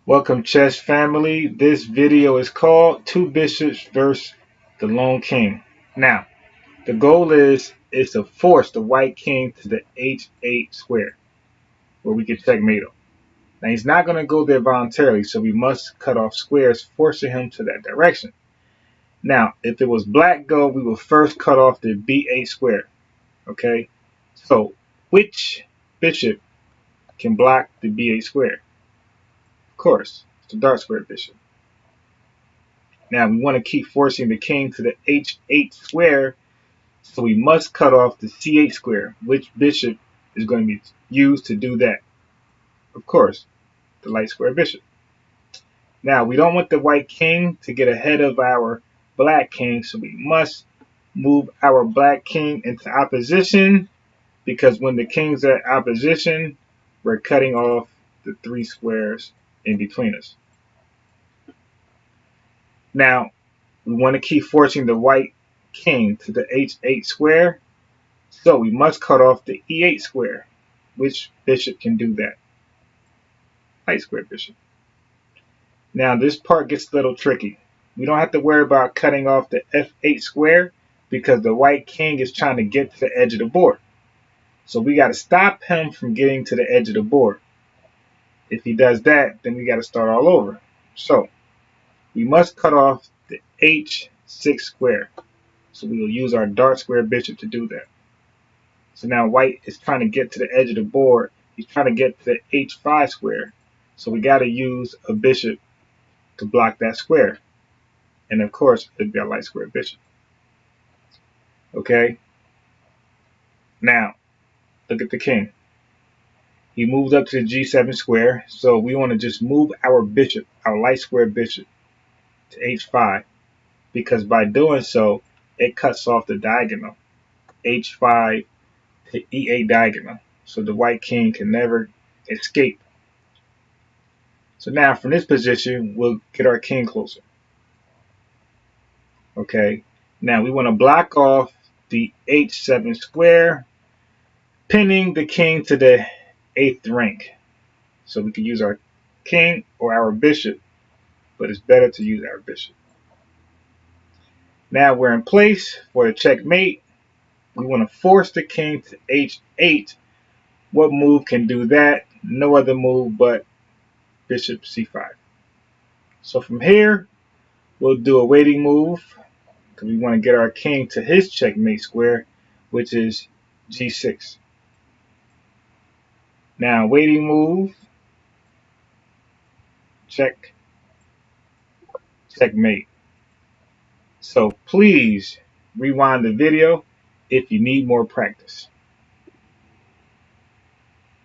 Welcome, chess family. This video is called Two Bishops versus the Lone King. Now, the goal is to force the white king to the h8 square, where we can checkmate him. Now, he's not going to go there voluntarily, so we must cut off squares, forcing him to that direction. Now, if it was black go, we will first cut off the b8 square. Okay? So, which bishop can block the b8 square? Of course, it's the dark square bishop. Now we want to keep forcing the king to the h8 square, so we must cut off the c8 square. Which bishop is going to be used to do that? Of course, the light square bishop. Now we don't want the white king to get ahead of our black king, so we must move our black king into opposition, because when the king's at opposition, we're cutting off the three squares in between us. Now we want to keep forcing the white king to the h8 square, so we must cut off the e8 square. Which bishop can do that? Light square bishop. Now this part gets a little tricky. We don't have to worry about cutting off the f8 square because the white king is trying to get to the edge of the board. So we got to stop him from getting to the edge of the board. If he does that, then we got to start all over. So we must cut off the h6 square. So we will use our dark square bishop to do that. So now white is trying to get to the edge of the board. He's trying to get to the h5 square. So we got to use a bishop to block that square. And of course, it'd be a light square bishop. Okay? Now, look at the king. He moved up to the g7 square. So we want to just move our bishop, our light square bishop, to h5. Because by doing so, it cuts off the diagonal. h5 to e8 diagonal. So the white king can never escape. So now from this position, we'll get our king closer. Okay. Now we want to block off the h7 square, pinning the king to the 8th rank. So we can use our king or our bishop, but it's better to use our bishop. Now we're in place for the checkmate. We want to force the king to h8. What move can do that? No other move but bishop c5. So from here, we'll do a waiting move because we want to get our king to his checkmate square, which is g6. Now, waiting move, check, checkmate. So please rewind the video if you need more practice.